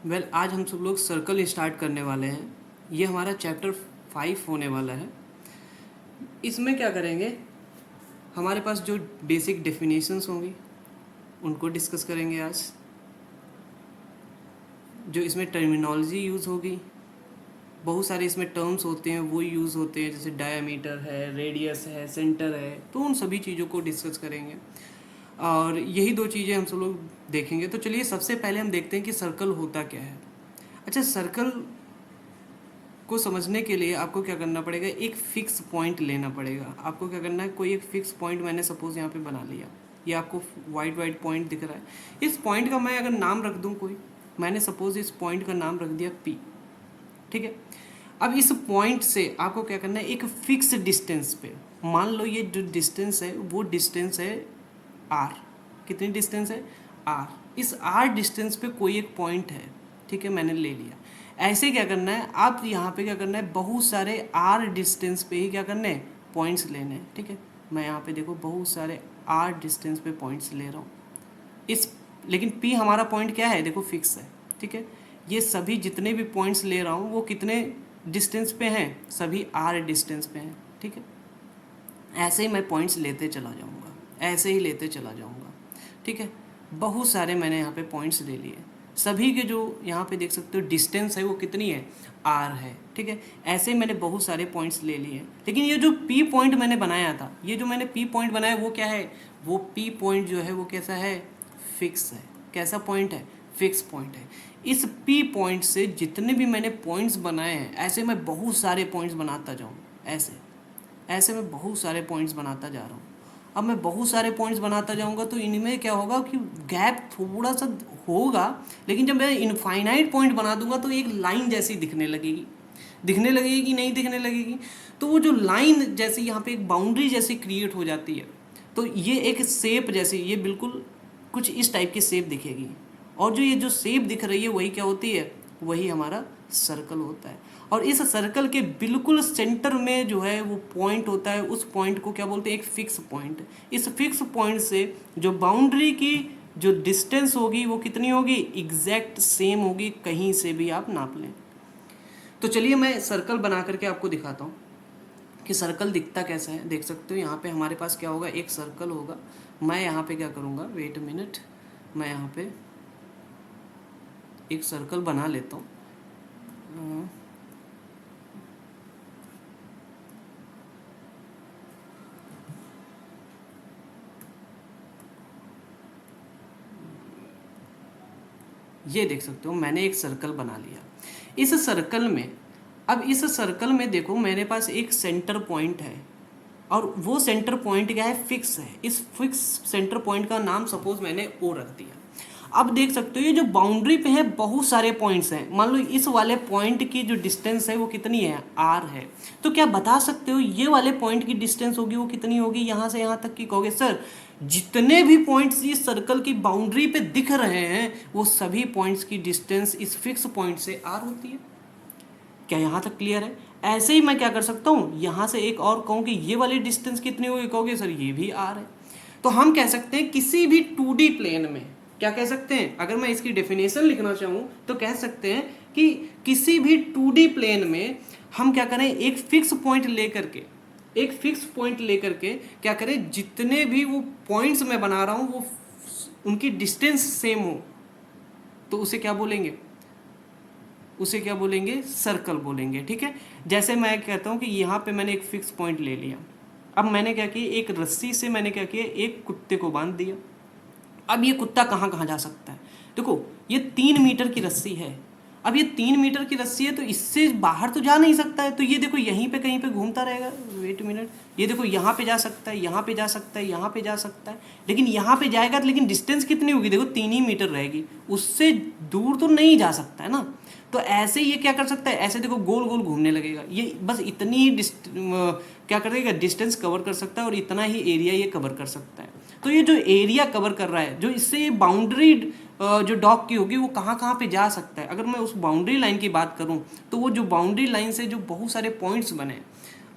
आज हम सब लोग सर्कल स्टार्ट करने वाले हैं। ये हमारा चैप्टर 5 होने वाला है। इसमें क्या करेंगे, हमारे पास जो बेसिक डेफिनेशंस होंगी उनको डिस्कस करेंगे आज। जो इसमें टर्मिनोलॉजी यूज़ होगी, बहुत सारे इसमें टर्म्स होते हैं वो यूज़ होते हैं, जैसे डायमीटर है, रेडियस है, सेंटर है, तो उन सभी चीज़ों को डिस्कस करेंगे और यही दो चीज़ें हम सब लोग देखेंगे। तो चलिए सबसे पहले हम देखते हैं कि सर्कल होता क्या है। अच्छा, सर्कल को समझने के लिए आपको क्या करना पड़ेगा, एक फ़िक्स पॉइंट लेना पड़ेगा। आपको क्या करना है, कोई एक फ़िक्स पॉइंट मैंने सपोज़ यहाँ पे बना लिया, ये आपको वाइट पॉइंट दिख रहा है। इस पॉइंट का मैं अगर नाम रख दूँ कोई, मैंने सपोज़ इस पॉइंट का नाम रख दिया P, ठीक है। अब इस पॉइंट से आपको क्या करना है, एक फ़िक्स डिस्टेंस पे, मान लो ये जो डिस्टेंस है वो डिस्टेंस है R। कितनी डिस्टेंस है? R। इस R डिस्टेंस पे कोई एक पॉइंट है, ठीक है, मैंने ले लिया। ऐसे क्या करना है, आप यहाँ पे क्या करना है, बहुत सारे R डिस्टेंस पे ही क्या करना है, पॉइंट्स लेने हैं, ठीक है। मैं यहाँ पे देखो बहुत सारे R डिस्टेंस पे पॉइंट्स ले रहा हूँ इस, लेकिन P हमारा पॉइंट क्या है, देखो फिक्स है, ठीक है। ये सभी जितने भी पॉइंट्स ले रहा हूँ वो कितने डिस्टेंस पे हैं, सभी R डिस्टेंस पे हैं, ठीक है। ऐसे ही मैं पॉइंट्स लेते चला जाऊँगा, ऐसे ही लेते चला जाऊँगा, ठीक है। बहुत सारे मैंने यहाँ पे पॉइंट्स ले लिए, सभी के जो यहाँ पे देख सकते हो डिस्टेंस है वो कितनी है, R है, ठीक है। ऐसे मैंने बहुत सारे पॉइंट्स ले लिए, लेकिन ये जो P पॉइंट मैंने बनाया था, ये जो मैंने P पॉइंट बनाया वो क्या है, वो P पॉइंट जो है वो कैसा है, फिक्स है। कैसा पॉइंट है, फिक्स पॉइंट है। इस P पॉइंट से जितने भी मैंने पॉइंट्स बनाए हैं, ऐसे मैं बहुत सारे पॉइंट्स बनाता जाऊँ, ऐसे मैं बहुत सारे पॉइंट्स बनाता जा रहा हूँ। अब मैं बहुत सारे पॉइंट्स बनाता जाऊँगा तो इनमें क्या होगा कि गैप थोड़ा सा होगा, लेकिन जब मैं इनफाइनाइट पॉइंट बना दूंगा तो एक लाइन जैसी दिखने लगेगी कि नहीं दिखने लगेगी। तो वो जो लाइन जैसी यहाँ पे एक बाउंड्री जैसी क्रिएट हो जाती है, तो ये एक शेप जैसी, ये बिल्कुल कुछ इस टाइप की शेप दिखेगी। और जो ये जो शेप दिख रही है वही क्या होती है, वही हमारा सर्कल होता है। और इस सर्कल के बिल्कुल सेंटर में जो है वो पॉइंट होता है, उस पॉइंट को क्या बोलते हैं, एक फिक्स पॉइंट। इस फिक्स पॉइंट से जो बाउंड्री की जो डिस्टेंस होगी वो कितनी होगी, एग्जैक्ट सेम होगी, कहीं से भी आप नाप लें। तो चलिए मैं सर्कल बना करके आपको दिखाता हूँ कि सर्कल दिखता कैसा है। देख सकते हो यहाँ पे हमारे पास क्या होगा, एक सर्कल होगा। मैं यहाँ पे क्या करूँगा, वेट अ मिनट, मैं यहाँ पे एक सर्कल बना लेता हूँ। ये देख सकते हो मैंने एक सर्कल बना लिया। इस सर्कल में, अब इस सर्कल में देखो मेरे पास एक सेंटर पॉइंट है और वो सेंटर पॉइंट क्या है, फिक्स है। इस फिक्स सेंटर पॉइंट का नाम सपोज मैंने ओ रख दिया। अब देख सकते हो ये जो बाउंड्री पे है बहुत सारे पॉइंट्स हैं। मान लो इस वाले पॉइंट की जो डिस्टेंस है वो कितनी है, R है। तो क्या बता सकते हो ये वाले पॉइंट की डिस्टेंस होगी वो कितनी होगी, यहाँ से यहाँ तक की। कहोगे सर जितने भी पॉइंट्स इस सर्कल की बाउंड्री पे दिख रहे हैं वो सभी पॉइंट्स की डिस्टेंस इस फिक्स पॉइंट से R होती है। क्या यहाँ तक क्लियर है? ऐसे ही मैं क्या कर सकता हूँ, यहाँ से एक और कहूँ कि ये वाली डिस्टेंस कितनी होगी, कहोगे सर ये भी R है। तो हम कह सकते हैं किसी भी 2D प्लेन में, क्या कह सकते हैं, अगर मैं इसकी डेफिनेशन लिखना चाहूँ तो कह सकते हैं कि किसी भी 2D प्लेन में हम क्या करें, एक फिक्स पॉइंट लेकर के क्या करें, जितने भी वो पॉइंट्स मैं बना रहा हूँ वो उनकी डिस्टेंस सेम हो, तो उसे क्या बोलेंगे, सर्कल बोलेंगे, ठीक है। जैसे मैं कहता हूँ कि यहाँ पे मैंने एक फिक्स पॉइंट ले लिया। अब मैंने क्या किया, एक रस्सी से मैंने क्या किया, एक कुत्ते को बांध दिया। अब ये कुत्ता कहाँ कहाँ जा सकता है, देखो ये 3 मीटर की रस्सी है। अब ये 3 मीटर की रस्सी है तो इससे बाहर तो जा नहीं सकता है, तो ये देखो यहीं पे कहीं पे घूमता रहेगा। वेट मिनट, ये देखो यहाँ पे जा सकता है, यहाँ पे जा सकता है, यहाँ पे जा सकता है, लेकिन यहाँ पे जाएगा तो लेकिन डिस्टेंस कितनी होगी, देखो 3 ही मीटर रहेगी, उससे दूर तो नहीं जा सकता है ना। तो ऐसे ये क्या कर सकता है, ऐसे देखो गोल गोल घूमने लगेगा, ये बस इतनी ही क्या कर देगा, डिस्टेंस कवर कर सकता है और इतना ही एरिया ये कवर कर सकता है। तो ये जो एरिया कवर कर रहा है, जो इससे ये बाउंड्री जो डॉग की होगी वो कहाँ कहाँ पे जा सकता है। अगर मैं उस बाउंड्री लाइन की बात करूँ तो वो जो बाउंड्री लाइन से जो बहुत सारे पॉइंट्स बने,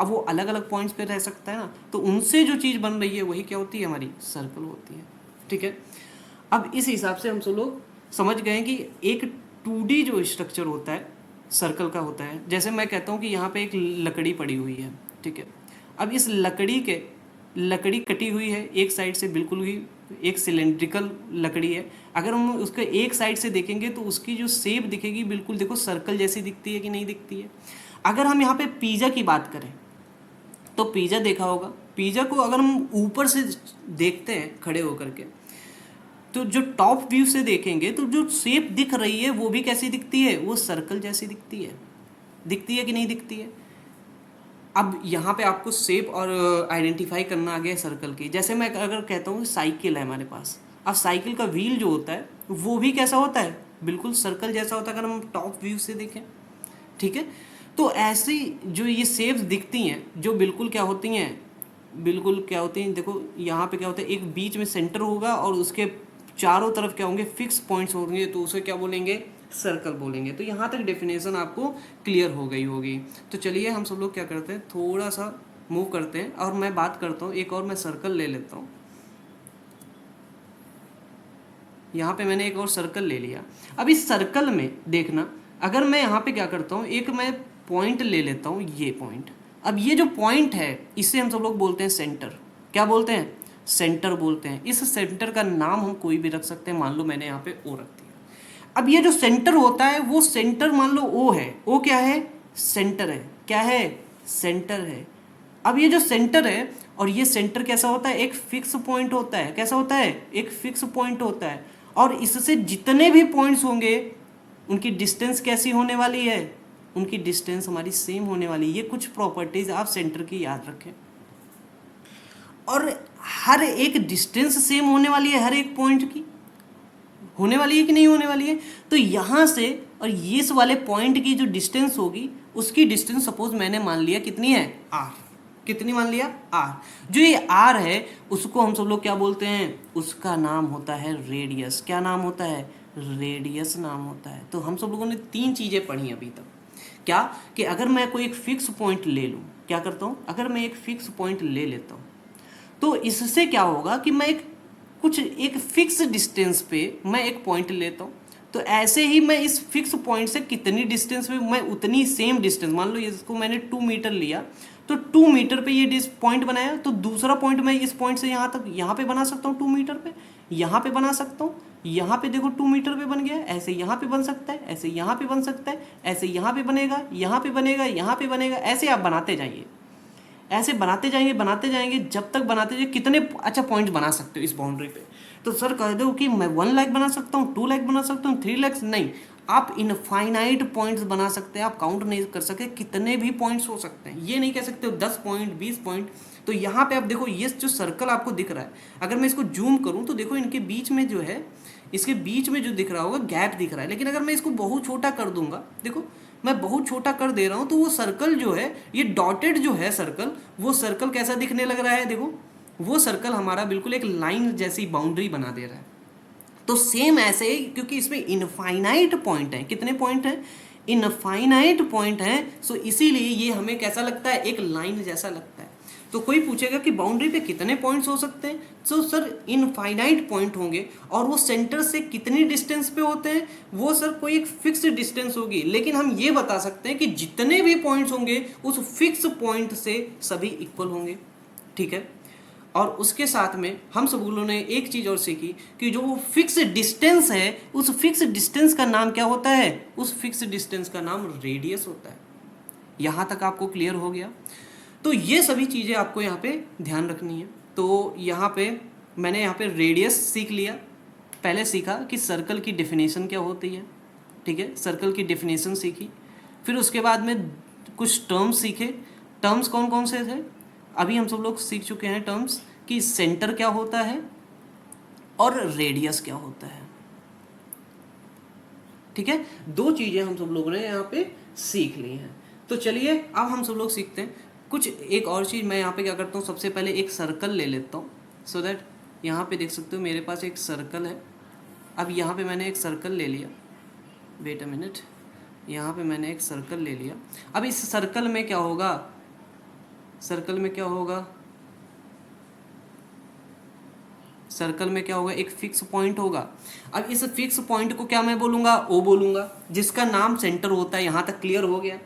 अब वो अलग अलग पॉइंट्स पे रह सकता है ना, तो उनसे जो चीज़ बन रही है वही क्या होती है, हमारी सर्कल होती है, ठीक है। अब इस हिसाब से हम सब लोग समझ गए कि एक 2D जो स्ट्रक्चर होता है सर्कल का होता है, जैसे मैं कहता हूँ कि यहाँ पे एक लकड़ी पड़ी हुई है, ठीक है। अब इस लकड़ी कटी हुई है एक साइड से, बिल्कुल ही एक सिलेंड्रिकल लकड़ी है। अगर हम उसके एक साइड से देखेंगे तो उसकी जो शेप दिखेगी बिल्कुल देखो सर्कल जैसी दिखती है कि नहीं दिखती है। अगर हम यहाँ पे पिज़्ज़ा की बात करें तो पिज़्ज़ा देखा होगा, पिज़्ज़ा को अगर हम ऊपर से देखते हैं खड़े होकर के, तो जो टॉप व्यू से देखेंगे तो जो शेप दिख रही है वो भी कैसी दिखती है, वो सर्कल जैसी दिखती है कि नहीं दिखती है। अब यहाँ पे आपको शेप और आइडेंटिफाई करना आ गया सर्कल की। जैसे मैं अगर कहता हूँ साइकिल है हमारे पास, अब साइकिल का व्हील जो होता है वो भी कैसा होता है, बिल्कुल सर्कल जैसा होता है अगर हम टॉप व्यू से देखें, ठीक है। तो ऐसी जो ये शेप्स दिखती हैं जो बिल्कुल क्या होती हैं, देखो यहाँ पे क्या होता है, एक बीच में सेंटर होगा और उसके चारों तरफ क्या होंगे, फिक्स पॉइंट्स होंगे, तो उसे क्या बोलेंगे, सर्कल बोलेंगे। तो यहाँ तक डेफिनेशन आपको क्लियर हो गई होगी। तो चलिए हम सब लोग क्या करते हैं, थोड़ा सा मूव करते हैं और मैं बात करता हूँ, एक और मैं सर्कल ले लेता हूँ। यहाँ पे मैंने एक और सर्कल ले लिया। अब इस सर्कल में देखना, अगर मैं यहाँ पे क्या करता हूँ, एक मैं पॉइंट ले लेता हूँ, ये पॉइंट। अब ये जो पॉइंट है इसे हम सब लोग बोलते हैं सेंटर। क्या बोलते हैं, सेंटर बोलते हैं। इस सेंटर का नाम हम कोई भी रख सकते हैं, मान लो मैंने यहाँ पे ओ रख दिया। अब ये जो सेंटर होता है वो सेंटर मान लो ओ है, ओ क्या है, सेंटर है, क्या है, सेंटर है। अब ये जो सेंटर है और ये सेंटर कैसा होता है, एक फिक्स पॉइंट होता है। कैसा होता है, एक फिक्स पॉइंट होता है। और इससे जितने भी पॉइंट्स होंगे उनकी डिस्टेंस कैसी होने वाली है, उनकी डिस्टेंस हमारी सेम होने वाली है। ये कुछ प्रॉपर्टीज आप सेंटर की याद रखें। और हर एक डिस्टेंस सेम होने वाली है, हर एक पॉइंट की होने वाली है कि नहीं होने वाली है। तो यहाँ से और ये इस वाले पॉइंट की जो डिस्टेंस होगी, उसकी डिस्टेंस सपोज मैंने मान लिया कितनी है, आर। कितनी मान लिया, आर। जो ये आर है उसको हम सब लोग क्या बोलते हैं, उसका नाम होता है रेडियस। क्या नाम होता है, रेडियस नाम होता है। तो हम सब लोगों ने 3 चीज़ें पढ़ी अभी तक। क्या कि अगर मैं कोई एक फिक्स पॉइंट ले लूँ, क्या करता हूँ, अगर मैं एक फिक्स पॉइंट ले लेता हूँ तो इससे क्या होगा कि मैं एक फिक्स डिस्टेंस पे मैं एक पॉइंट लेता हूँ। तो ऐसे ही मैं इस फिक्स पॉइंट से कितनी डिस्टेंस पे, मैं उतनी सेम डिस्टेंस, मान लो इसको मैंने 2 मीटर लिया तो 2 मीटर पे ये पॉइंट बनाया, तो दूसरा पॉइंट मैं इस पॉइंट से यहाँ तक यहाँ पे बना सकता हूँ 2 मीटर पे, यहाँ पे बना सकता हूँ, यहाँ पे देखो 2 मीटर पे बन गया, ऐसे यहाँ पे बन सकता है, ऐसे यहाँ पे बन सकता है, ऐसे यहाँ पे बनेगा, यहाँ पे बनेगा, यहाँ पे बनेगा। ऐसे आप बनाते जाइए, ऐसे बनाते जाएंगे जब तक बनाते जाइए कितने अच्छा पॉइंट बना सकते हो इस बाउंड्री पे। तो सर कह दो कि मैं 1 लाख बना सकता हूँ, 2 लाख बना सकता हूँ, 3 लाख, नहीं, आप इनफाइनाइट पॉइंट्स बना सकते हैं। आप काउंट नहीं कर सकते कितने भी पॉइंट्स हो सकते हैं, ये नहीं कह सकते हो 10 पॉइंट 20 पॉइंट। तो यहाँ पे आप देखो ये जो सर्कल आपको दिख रहा है, अगर मैं इसको जूम करूँ तो देखो इनके बीच में जो है, इसके बीच में जो दिख रहा होगा गैप दिख रहा है। लेकिन अगर मैं इसको बहुत छोटा कर दूंगा, देखो मैं बहुत छोटा कर दे रहा हूँ, तो वो सर्कल जो है, ये डॉटेड जो है सर्कल, वो सर्कल कैसा दिखने लग रहा है, देखो वो सर्कल हमारा बिल्कुल एक लाइन जैसी बाउंड्री बना दे रहा है। तो सेम ऐसे ही, क्योंकि इसमें इनफाइनाइट पॉइंट है, कितने पॉइंट हैं, इनफाइनाइट पॉइंट हैं, सो इसीलिए ये हमें कैसा लगता है, एक लाइन जैसा लगता है। तो कोई पूछेगा कि बाउंड्री पे कितने पॉइंट्स हो सकते हैं, तो सर इनफाइनाइट पॉइंट होंगे। और वो सेंटर से कितनी डिस्टेंस पे होते हैं, वो सर कोई एक फिक्स डिस्टेंस होगी। लेकिन हम ये बता सकते हैं कि जितने भी पॉइंट्स होंगे उस फिक्स पॉइंट से सभी इक्वल होंगे, ठीक है। और उसके साथ में हम सब लोगों ने एक चीज़ और सीखी कि जो वो फिक्स डिस्टेंस है, उस फिक्स डिस्टेंस का नाम क्या होता है, उस फिक्स डिस्टेंस का नाम रेडियस होता है। यहाँ तक आपको क्लियर हो गया। तो ये सभी चीज़ें आपको यहाँ पे ध्यान रखनी है। तो यहाँ पे मैंने यहाँ पे रेडियस सीख लिया, पहले सीखा कि सर्कल की डेफिनेशन क्या होती है, ठीक है, सर्कल की डेफिनेशन सीखी। फिर उसके बाद में कुछ टर्म्स सीखे। टर्म्स कौन कौन से थे, अभी हम सब लोग सीख चुके हैं टर्म्स, कि सेंटर क्या होता है और रेडियस क्या होता है, ठीक है। 2 चीज़ें हम सब लोगों ने यहाँ पे सीख ली हैं। तो चलिए अब हम सब लोग सीखते हैं कुछ एक और चीज़। मैं यहाँ पे क्या करता हूँ, सबसे पहले एक सर्कल ले लेता हूँ, सो दैट यहाँ पे देख सकते हो मेरे पास एक सर्कल है। अब यहाँ पे मैंने एक सर्कल ले लिया, वेट अ मिनट, यहाँ पे मैंने एक सर्कल ले लिया। अब इस सर्कल में क्या होगा, सर्कल में क्या होगा, एक फिक्स पॉइंट होगा। अब इस फिक्स पॉइंट को क्या मैं बोलूँगा, ओ बोलूँगा, जिसका नाम सेंटर होता है। यहाँ तक क्लियर हो गया।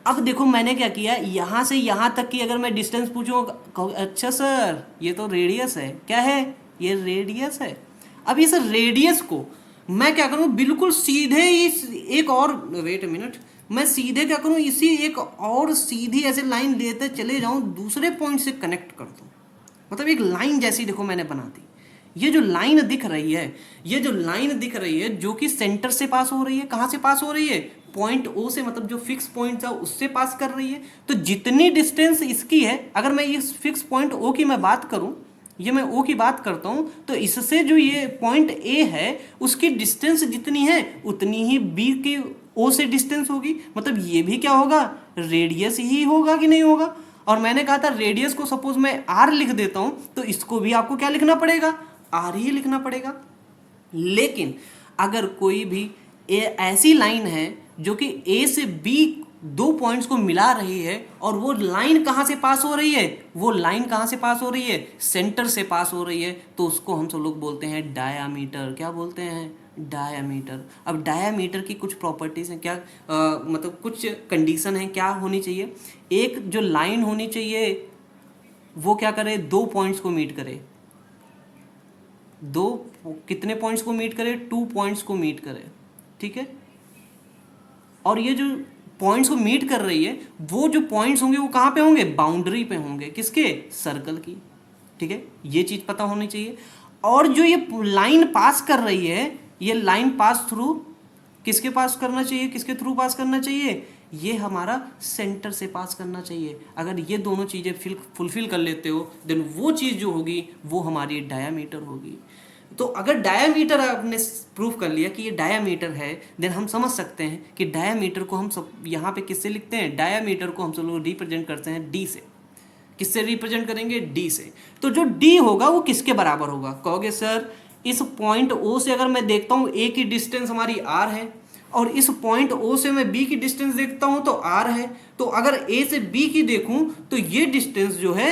अब देखो मैंने क्या किया, यहाँ से यहाँ तक की अगर मैं डिस्टेंस पूछूँ, अच्छा सर ये तो रेडियस है, क्या है, ये रेडियस है। अब इस रेडियस को मैं क्या करूँ, बिल्कुल सीधे इस एक और, वेट अ मिनट, मैं सीधे क्या करूँ, इसी एक और सीधी ऐसे लाइन लेते चले जाऊँ, दूसरे पॉइंट से कनेक्ट कर दूँ। मतलब एक लाइन जैसी देखो मैंने बना दी। ये जो लाइन दिख रही है, ये जो लाइन दिख रही है जो कि सेंटर से पास हो रही है, कहाँ से पास हो रही है, पॉइंट ओ से, मतलब जो फिक्स पॉइंट था उससे पास कर रही है। तो जितनी डिस्टेंस इसकी है, अगर मैं इस फिक्स पॉइंट ओ की मैं बात करूं, ये मैं ओ की बात करता हूं, तो इससे जो ये पॉइंट ए है उसकी डिस्टेंस जितनी है उतनी ही बी की ओ से डिस्टेंस होगी। मतलब ये भी क्या होगा, रेडियस ही होगा कि नहीं होगा। और मैंने कहा था रेडियस को सपोज मैं आर लिख देता हूं, तो इसको भी आपको क्या लिखना पड़ेगा, आर ही लिखना पड़ेगा। लेकिन अगर कोई भी ऐसी लाइन है जो कि ए से बी दो पॉइंट्स को मिला रही है, और वो लाइन कहाँ से पास हो रही है, वो लाइन कहाँ से पास हो रही है, सेंटर से पास हो रही है, तो उसको हम सब लोग बोलते हैं डायामीटर। क्या बोलते हैं, डायामीटर। अब डायामीटर की कुछ प्रॉपर्टीज हैं, क्या मतलब कुछ कंडीशन है, क्या होनी चाहिए, एक जो लाइन होनी चाहिए वो क्या करे, दो पॉइंट्स को मीट करे, दो कितने पॉइंट्स को मीट करे, 2 पॉइंट्स को मीट करे, ठीक है। और ये जो पॉइंट्स को मीट कर रही है, वो जो पॉइंट्स होंगे वो कहाँ पे होंगे, बाउंड्री पे होंगे, किसके, सर्कल की, ठीक है। ये चीज़ पता होनी चाहिए। और जो ये लाइन पास कर रही है, ये लाइन पास थ्रू किसके पास करना चाहिए, किसके थ्रू पास करना चाहिए, ये हमारा सेंटर से पास करना चाहिए। अगर ये दोनों चीज़ें फुलफिल कर लेते हो, देन वो चीज़ जो होगी वो हमारी डायामीटर होगी। तो अगर डायामीटर आपने प्रूफ कर लिया कि ये डायामीटर है, देन हम समझ सकते हैं कि डायामीटर को हम सब यहाँ पे किससे लिखते हैं, डायामीटर को हम सब लोग रिप्रेजेंट करते हैं डी से। किससे रिप्रेजेंट करेंगे, डी से। तो जो डी होगा वो किसके बराबर होगा, कहोगे सर इस पॉइंट ओ से अगर मैं देखता हूँ ए की डिस्टेंस हमारी आर है, और इस पॉइंट ओ से मैं बी की डिस्टेंस देखता हूँ तो आर है, तो अगर ए से बी की देखूँ तो ये डिस्टेंस जो है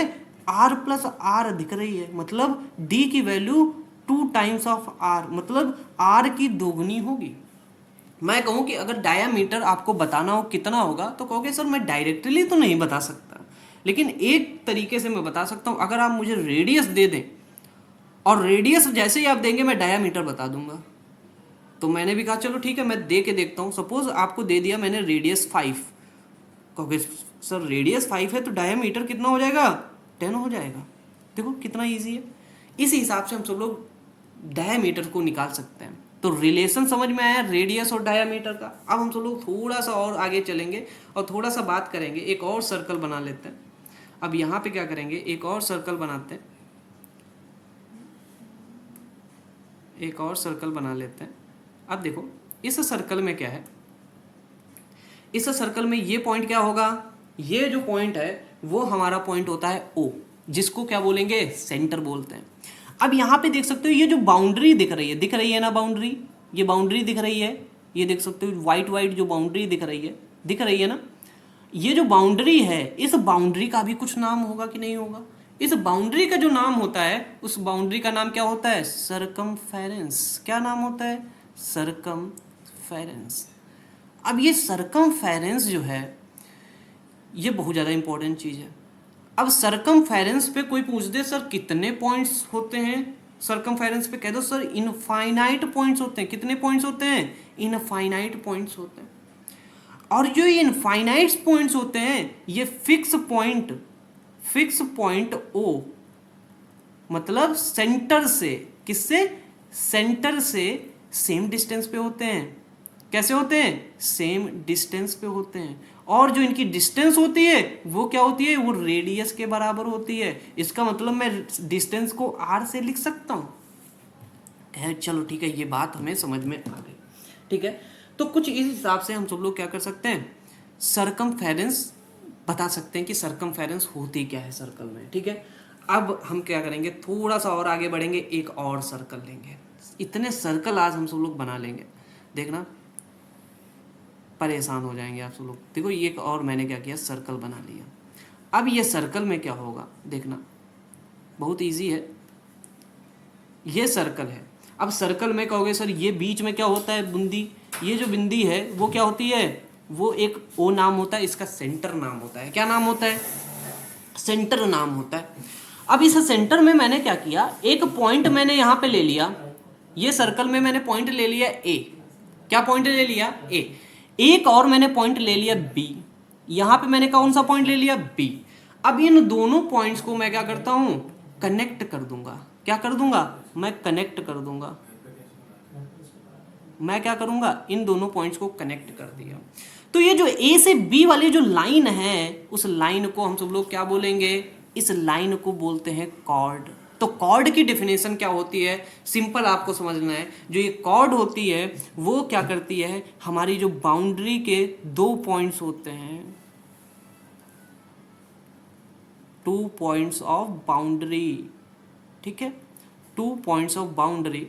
आर प्लस आर दिख रही है। मतलब डी की वैल्यू 2 टाइम्स ऑफ आर, मतलब आर की दोगुनी होगी। मैं कहूँ कि अगर डायामीटर आपको बताना हो कितना होगा, तो कहोगे सर मैं डायरेक्टली तो नहीं बता सकता, लेकिन एक तरीके से मैं बता सकता हूँ। अगर आप मुझे रेडियस दे दें, और रेडियस जैसे ही आप देंगे मैं डायामीटर बता दूंगा। तो मैंने भी कहा चलो ठीक है मैं दे के देखता हूँ। सपोज आपको दे दिया मैंने रेडियस 5, कहोगे सर रेडियस 5 है तो डायामीटर कितना हो जाएगा, 10 हो जाएगा। देखो कितना ईजी है। इस हिसाब से हम सब लोग डायामीटर को निकाल सकते हैं। तो रिलेशन समझ में आया रेडियस और डायामीटर का। अब हम सब लोग थोड़ा सा और आगे चलेंगे और थोड़ा सा बात करेंगे, एक और सर्कल बना लेते हैं। अब यहाँ पे क्या करेंगे, एक और सर्कल बनाते हैं, एक और सर्कल बना लेते हैं। अब देखो इस सर्कल में क्या है, इस सर्कल में ये पॉइंट क्या होगा, ये जो पॉइंट है वो हमारा पॉइंट होता है ओ, जिसको क्या बोलेंगे, सेंटर बोलते हैं। अब यहाँ पे देख सकते हो ये जो बाउंड्री दिख रही है ना, बाउंड्री, ये बाउंड्री दिख रही है, ये देख सकते हो वाइट वाइट जो बाउंड्री दिख रही है ना। ये जो बाउंड्री है, इस बाउंड्री का भी कुछ नाम होगा कि नहीं होगा। इस बाउंड्री का जो नाम होता है, उस बाउंड्री का नाम क्या होता है, सरकमफेरेंस। क्या नाम होता है, सरकमफेरेंस। अब ये सरकमफेरेंस जो है ये बहुत ज़्यादा इंपॉर्टेंट चीज़ है। अब सरकमफेरेंस पे कोई पूछ दे सर कितने पॉइंट्स होते हैं सरकमफेरेंस पे, कह दो सर इनफाइनाइट पॉइंट्स होते हैं। कितने पॉइंट्स होते हैं, इनफाइनाइट पॉइंट्स होते हैं। और जो ये इनफाइनाइट पॉइंट्स होते हैं ये फिक्स पॉइंट ओ, मतलब सेंटर से, किससे, सेंटर से सेम डिस्टेंस पे होते हैं। कैसे होते हैं, सेम डिस्टेंस पे होते हैं। और जो इनकी डिस्टेंस होती है वो क्या होती है, वो रेडियस के बराबर होती है। इसका मतलब मैं डिस्टेंस को आर से लिख सकता हूँ। चलो ठीक है, ये बात हमें समझ में आ गई, ठीक है। तो कुछ इस हिसाब से हम सब लोग क्या कर सकते हैं, सरकमफेरेंस बता सकते हैं कि सरकमफेरेंस होती क्या है सर्कल में, ठीक है। अब हम क्या करेंगे, थोड़ा सा और आगे बढ़ेंगे, एक और सर्कल लेंगे। इतने सर्कल आज हम सब लोग बना लेंगे, देखना परेशान हो जाएंगे आप सब लोग। देखो ये एक और मैंने क्या किया, सर्कल बना लिया। अब ये सर्कल में क्या होगा देखना, बहुत इजी है। ये सर्कल है। अब सर्कल में कहोगे सर ये बीच में क्या होता है बूंदी, ये जो बिंदी है वो क्या होती है, वो एक ओ नाम होता है, इसका सेंटर नाम होता है। क्या नाम होता है, सेंटर नाम होता है। अब इस सेंटर में मैंने क्या किया, एक पॉइंट मैंने यहाँ पे ले लिया, ये सर्कल में मैंने पॉइंट ले लिया ए। क्या पॉइंट ले लिया, ए। एक और मैंने पॉइंट ले लिया बी, यहाँ पे मैंने कौन सा पॉइंट ले लिया, बी। अब इन दोनों पॉइंट्स को मैं क्या करता हूँ, कनेक्ट कर दूंगा। क्या कर दूंगा, मैं कनेक्ट कर दूंगा। मैं क्या करूंगा, इन दोनों पॉइंट्स को कनेक्ट कर दिया। तो ये जो ए से बी वाली जो लाइन है, उस लाइन को हम सब लोग क्या बोलेंगे, इस लाइन को बोलते हैं कॉर्ड। तो कॉर्ड की डेफिनेशन क्या होती है, सिंपल आपको समझना है। जो ये कॉर्ड होती है वो क्या करती है, हमारी जो बाउंड्री के दो पॉइंट्स होते हैं, 2 पॉइंट्स ऑफ बाउंड्री, ठीक है, 2 points of boundary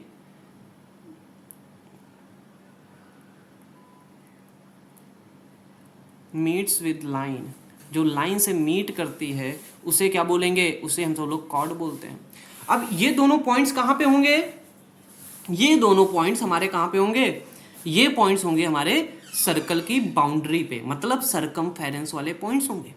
meets with line, जो लाइन से मीट करती है उसे क्या बोलेंगे, उसे हम सब लोग कॉर्ड बोलते हैं। अब ये दोनों पॉइंट्स कहाँ पे होंगे, ये दोनों पॉइंट्स हमारे कहाँ पे होंगे, ये पॉइंट्स होंगे हमारे सर्कल की बाउंड्री पे, मतलब सरकमफेरेंस वाले पॉइंट्स होंगे।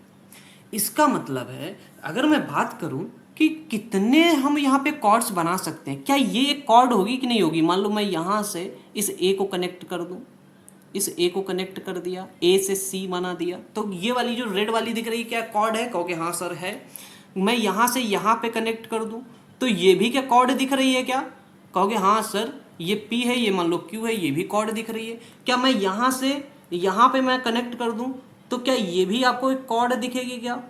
इसका मतलब है अगर मैं बात करूं कि कितने हम यहाँ पे कॉर्ड्स बना सकते हैं, क्या ये एक कॉर्ड होगी कि नहीं होगी। मान लो मैं यहाँ से इस ए को कनेक्ट कर दूं, इस ए को कनेक्ट कर दिया, ए से सी बना दिया, तो ये वाली जो रेड वाली दिख रही है क्या कॉर्ड है, कहोगे हाँ सर है। मैं यहाँ से यहाँ पे कनेक्ट कर दूं तो ये भी क्या कॉर्ड दिख रही है क्या, कहोगे हाँ सर ये पी है, ये मान लो क्यू है, ये भी कॉर्ड दिख रही है। क्या मैं यहाँ से यहाँ पे मैं कनेक्ट कर दूं तो क्या ये भी आपको एक कॉर्ड दिखेगी क्या,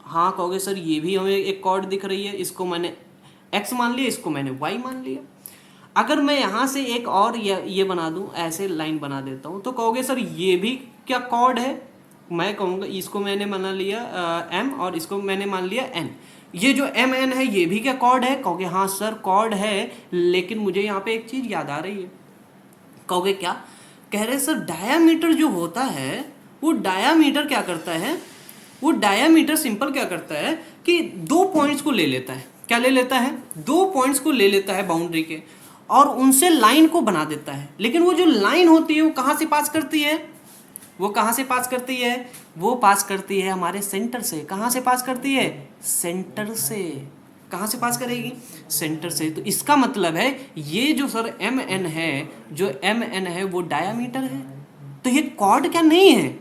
हाँ कहोगे सर ये भी हमें एक कॉर्ड दिख रही है, इसको मैंने x मान लिया, इसको मैंने y मान लिया। अगर मैं यहाँ से एक और ये बना दूं, ऐसे लाइन बना देता हूँ, तो कहोगे सर ये भी क्या कॉर्ड है, मैं कहूँगा इसको मैंने मान लिया m और इसको मैंने मान लिया n, ये जो m n है ये भी क्या कॉर्ड है, कहोगे हाँ सर कॉर्ड है। लेकिन मुझे यहाँ पे एक चीज़ याद आ रही है, कहोगे क्या, कह रहे सर डायामीटर जो होता है वो डायामीटर क्या करता है, वो डायामीटर सिंपल क्या करता है कि 2 पॉइंट्स को ले लेता है। क्या ले लेता है, 2 पॉइंट्स को ले लेता है बाउंड्री के और उनसे लाइन को बना देता है। लेकिन वो जो लाइन होती है वो कहाँ से पास करती है, वो कहाँ से पास करती है, वो पास करती है हमारे सेंटर से। कहाँ से पास करती है, सेंटर से। कहाँ से पास करेगी, सेंटर से। तो इसका मतलब है ये जो सर एम एन है, जो एम एन है वो डायामीटर है। तो ये कॉर्ड क्या नहीं है,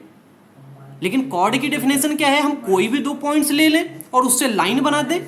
लेकिन कॉर्ड की डेफिनेशन क्या है, हम कोई भी 2 पॉइंट्स ले लें और उससे लाइन बना दें।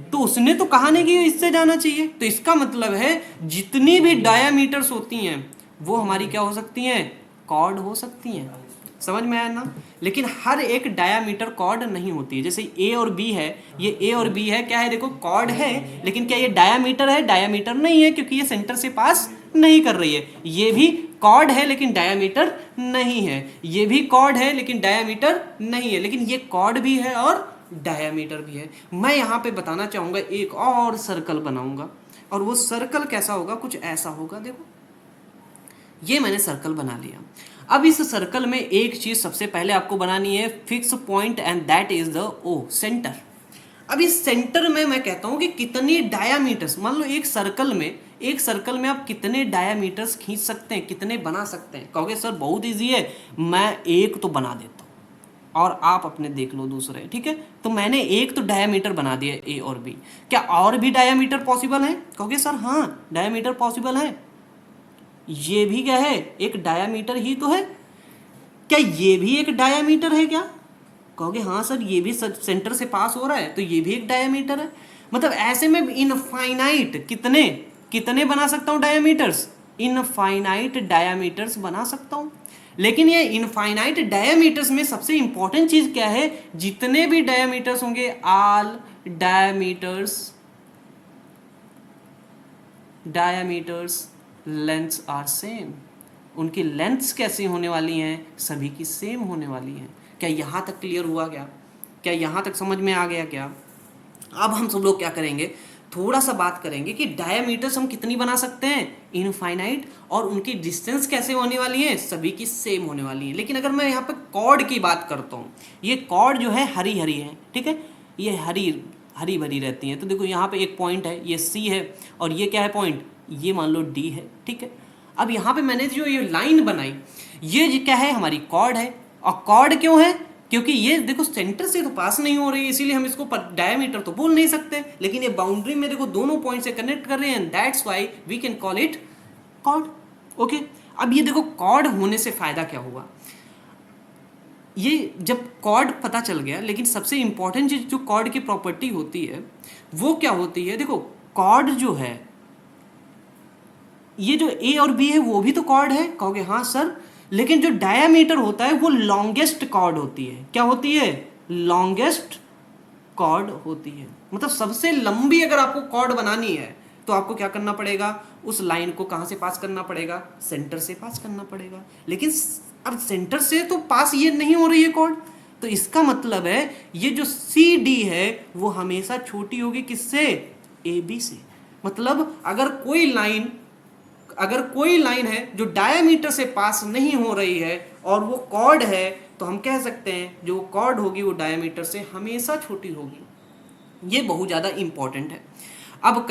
तो उसने तो कहा नहीं कि इससे जाना चाहिए। तो इसका मतलब है जितनी भी डायामीटर्स होती हैं वो हमारी क्या हो सकती हैं, कॉर्ड हो सकती हैं। समझ में आया ना। लेकिन हर एक डायामीटर कॉर्ड नहीं होती है। जैसे ए और बी है, ये ए और बी है, क्या है देखो कॉर्ड है, लेकिन क्या ये डायामीटर है, डायामीटर नहीं है, क्योंकि ये सेंटर से पास नहीं कर रही है। ये भी कॉर्ड है लेकिन डायामीटर नहीं है, ये भी कॉर्ड है लेकिन डायामीटर नहीं है, लेकिन ये कॉर्ड भी है और डायामीटर भी है। मैं यहाँ पे बताना चाहूँगा, एक और सर्कल बनाऊंगा और वो सर्कल कैसा होगा, कुछ ऐसा होगा। देखो ये मैंने सर्कल बना लिया। अब इस सर्कल में एक चीज सबसे पहले आपको बनानी है, fix point, and that is the O, centre. अब इस सेंटर में मैं कहता हूं कि कितनी डायामीटर्स, मान लो एक सर्कल में आप कितने डायामीटर्स खींच सकते हैं, कितने बना सकते हैं। कहोगे सर बहुत इजी है, मैं एक तो बना देता हूं और आप अपने देख लो दूसरे, ठीक है। तो मैंने एक तो डायामीटर बना दिया ए और बी। क्या और भी डायामीटर पॉसिबल है, कहोगे सर हाँ डायामीटर पॉसिबल है। ये भी क्या है, एक डायामीटर ही तो है। क्या ये भी एक डायामीटर है क्या, कहोगे हाँ सर ये भी सेंटर से पास हो रहा है, तो ये भी एक डायामीटर है। मतलब ऐसे में इनफाइनाइट कितने बना सकता हूँ डायामीटर्स, इनफाइनाइट डायामीटर्स बना सकता हूँ। लेकिन ये इनफाइनाइट डायामीटर्स में सबसे इंपॉर्टेंट चीज क्या है, जितने भी डायामीटर्स होंगे, all diameters lengths are same. उनकी लेंथ्स कैसी होने वाली हैं, सभी की सेम होने वाली हैं। क्या यहाँ तक क्लियर हुआ क्या, क्या यहाँ तक समझ में आ गया क्या। अब हम सब लोग क्या करेंगे, थोड़ा सा बात करेंगे कि डायामीटर्स हम कितनी बना सकते हैं, इनफाइनाइट, और उनकी डिस्टेंस कैसे होने वाली है, सभी की सेम होने वाली है। लेकिन अगर मैं यहाँ पे कॉर्ड की बात करता हूँ, ये कॉर्ड जो है हरी हरी है, ठीक है, ये हरी भरी रहती हैं। तो देखो यहाँ पे एक पॉइंट है, ये सी है, और ये क्या है पॉइंट, ये मान लो डी है, ठीक है। अब यहाँ पे मैंने जो ये लाइन बनाई, ये क्या है, हमारी कॉर्ड है। और कॉर्ड क्यों है, क्योंकि ये देखो सेंटर से तो पास नहीं हो रही है, इसीलिए हम इसको डायमीटर तो बोल नहीं सकते, लेकिन ये बाउंड्री में देखो दोनों पॉइंट से कनेक्ट कर रहे हैं, that's why we can call it chord. Okay, अब ये देखो कॉर्ड होने से फायदा क्या हुआ, ये जब कॉर्ड पता चल गया, लेकिन सबसे इंपॉर्टेंट चीज जो कॉर्ड की प्रॉपर्टी होती है वो क्या होती है, देखो कॉर्ड जो है, ये जो ए और बी है वो भी तो कॉर्ड है, कहोगे हाँ सर, लेकिन जो डायामीटर होता है वो लॉन्गेस्ट कॉर्ड होती है। क्या होती है, लॉन्गेस्ट कॉर्ड होती है। मतलब सबसे लंबी अगर आपको कॉर्ड बनानी है तो आपको क्या करना पड़ेगा, उस लाइन को कहाँ से पास करना पड़ेगा, सेंटर से पास करना पड़ेगा। लेकिन अब सेंटर से तो पास ये नहीं हो रही है कॉर्ड, तो इसका मतलब है ये जो सी डी है वो हमेशा छोटी होगी किससे, ए बी से। मतलब अगर कोई लाइन है जो डायमीटर से पास नहीं हो रही है और वो कॉर्ड है, तो हम कह सकते हैं जो कॉर्ड होगी वो डायमीटर से हमेशा छोटी होगी। ये बहुत ज़्यादा इंपॉर्टेंट है। अब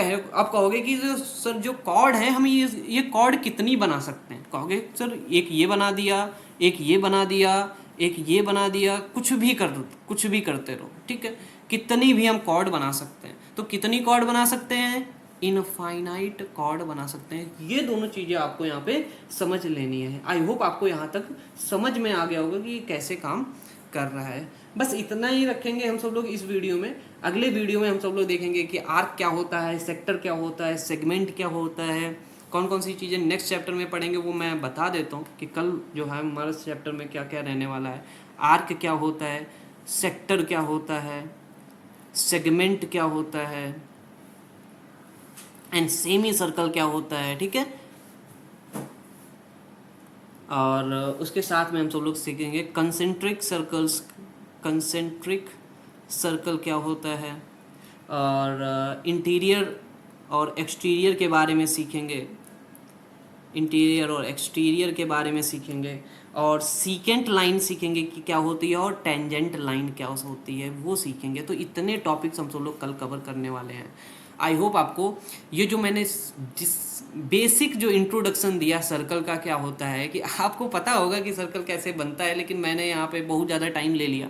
कहोगे कि सर जो कॉर्ड है हम ये कॉर्ड कितनी बना सकते हैं, कहोगे सर एक ये बना दिया, एक ये बना दिया, एक ये बना दिया, कुछ भी करते रहो, ठीक है। कितनी भी हम कॉर्ड बना सकते हैं, तो कितनी कॉर्ड बना सकते हैं, इनफाइनाइट कॉर्ड बना सकते हैं। ये दोनों चीज़ें आपको यहाँ पे समझ लेनी है। आई होप आपको यहाँ तक समझ में आ गया होगा कि ये कैसे काम कर रहा है। बस इतना ही रखेंगे हम सब लोग इस वीडियो में। अगले वीडियो में हम सब लोग देखेंगे कि आर्क क्या होता है, सेक्टर क्या होता है, सेगमेंट क्या होता है, कौन कौन सी चीज़ें नेक्स्ट चैप्टर में पढ़ेंगे वो मैं बता देता हूँ कि कल जो है हमारे चैप्टर में क्या क्या रहने वाला है। आर्क क्या होता है, सेक्टर क्या होता है, सेगमेंट क्या होता है, एंड सेमी सर्कल क्या होता है, ठीक है। और उसके साथ में हम सब लोग सीखेंगे कंसेंट्रिक सर्कल क्या होता है, और इंटीरियर और एक्सटीरियर के बारे में सीखेंगे, और सीकेंट लाइन सीखेंगे कि क्या होती है, और टेंजेंट लाइन क्या होती है वो सीखेंगे। तो इतने टॉपिक्स हम सब लोग कल कवर करने वाले हैं। आई होप आपको ये जो मैंने जिस बेसिक जो इंट्रोडक्शन दिया सर्कल का क्या होता है, कि आपको पता होगा कि सर्कल कैसे बनता है, लेकिन मैंने यहाँ पे बहुत ज़्यादा टाइम ले लिया,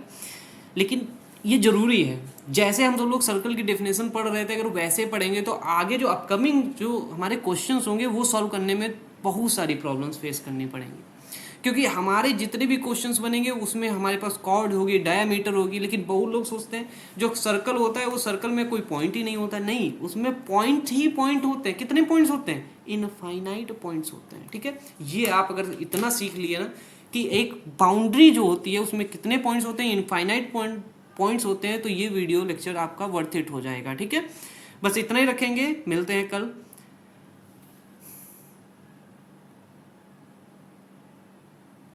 लेकिन ये ज़रूरी है। जैसे हम लोग सर्कल की डेफिनेशन पढ़ रहे थे, अगर वैसे पढ़ेंगे तो आगे जो अपकमिंग जो हमारे क्वेश्चंस होंगे वो सॉल्व करने में बहुत सारी प्रॉब्लम्स फेस करनी पड़ेंगी, क्योंकि हमारे जितने भी क्वेश्चंस बनेंगे उसमें हमारे पास कॉर्ड होगी, डायामीटर होगी। लेकिन बहुत लोग सोचते हैं जो सर्कल होता है वो सर्कल में कोई पॉइंट ही नहीं होता, नहीं, उसमें पॉइंट ही पॉइंट होते हैं। कितने पॉइंट्स होते हैं, इनफाइनाइट पॉइंट्स होते हैं, ठीक है। ये आप अगर इतना सीख लिए ना कि एक बाउंड्री जो होती है उसमें कितने पॉइंट्स होते हैं, इनफाइनाइट पॉइंट्स होते हैं, तो ये वीडियो लेक्चर आपका वर्थ इट हो जाएगा, ठीक है। बस इतना ही रखेंगे, मिलते हैं कल।